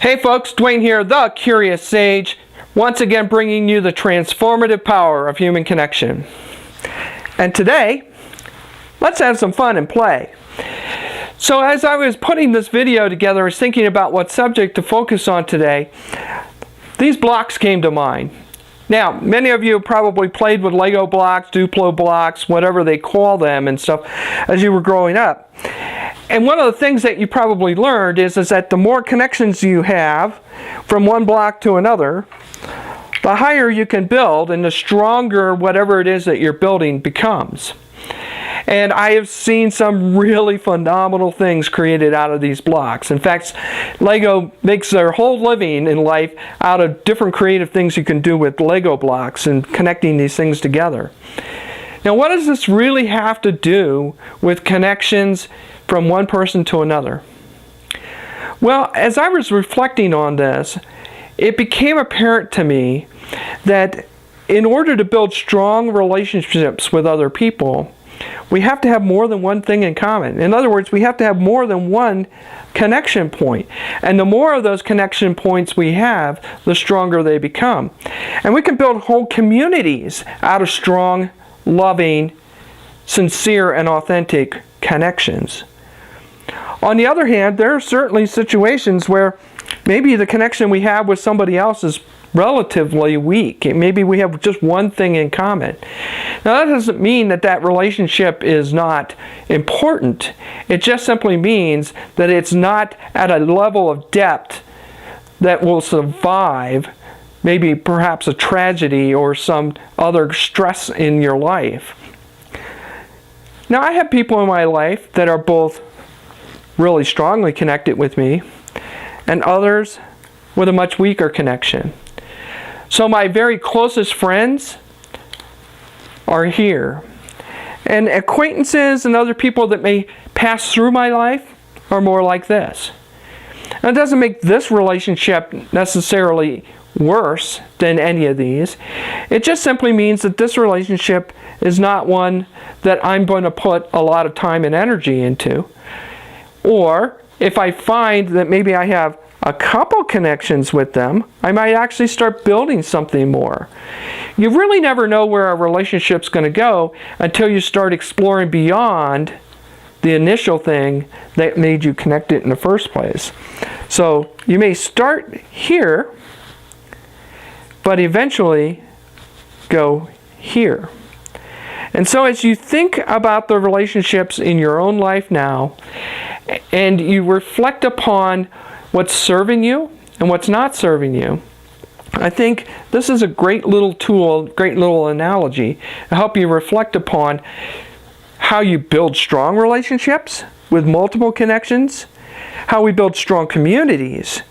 Hey folks, Dwayne here, the Curious Sage, once again bringing you the transformative power of human connection. And today, let's have some fun and play. So as I was putting this video together, I was thinking about what subject to focus on today. These blocks came to mind. Now, many of you have probably played with Lego blocks, Duplo blocks, whatever they call them and stuff as you were growing up. And one of the things that you probably learned is that the more connections you have from one block to another, the higher you can build and the stronger whatever it is that you're building becomes. And I have seen some really phenomenal things created out of these blocks. In fact, Lego makes their whole living in life out of different creative things you can do with Lego blocks and connecting these things together. Now, what does this really have to do with connections from one person to another? Well, as I was reflecting on this, it became apparent to me that in order to build strong relationships with other people, we have to have more than one thing in common. In other words, we have to have more than one connection point. And the more of those connection points we have, the stronger they become. And we can build whole communities out of strong, loving, sincere, and authentic connections. On the other hand, there are certainly situations where maybe the connection we have with somebody else is relatively weak. Maybe we have just one thing in common. Now, that doesn't mean that that relationship is not important. It just simply means that it's not at a level of depth that will survive maybe perhaps a tragedy or some other stress in your life. Now, I have people in my life that are both really strongly connected with me and others with a much weaker connection. So my very closest friends are here. And acquaintances and other people that may pass through my life are more like this. Now, it doesn't make this relationship necessarily worse than any of these. It just simply means that this relationship is not one that I'm going to put a lot of time and energy into. Or if I find that maybe I have a couple connections with them, I might actually start building something more. You really never know where a relationship's going to go until you start exploring beyond the initial thing that made you connected in the first place. So you may start here, but eventually go here. And so as you think about the relationships in your own life now, and you reflect upon what's serving you and what's not serving you, I think this is a great little tool, great little analogy to help you reflect upon how you build strong relationships with multiple connections, how we build strong communities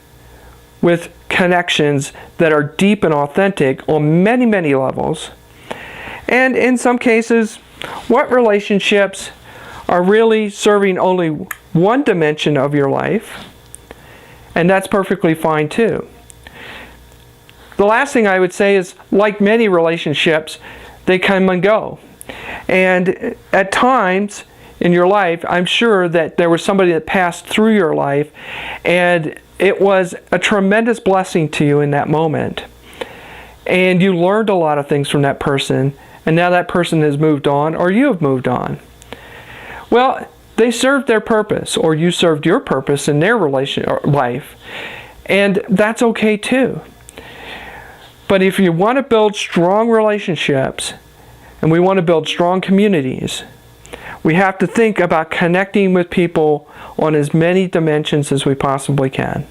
with connections that are deep and authentic on many, many levels, and in some cases, what relationships are really serving only one dimension of your life, and that's perfectly fine too. The last thing I would say is, like many relationships, they come and go. And at times in your life, I'm sure that there was somebody that passed through your life, and it was a tremendous blessing to you in that moment. And you learned a lot of things from that person, and now that person has moved on, or you have moved on. Well, they served their purpose, or you served your purpose in their life, and that's okay too. But if you want to build strong relationships, and we want to build strong communities, we have to think about connecting with people on as many dimensions as we possibly can.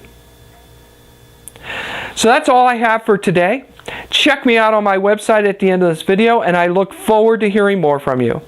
So that's all I have for today. Check me out on my website at the end of this video, and I look forward to hearing more from you.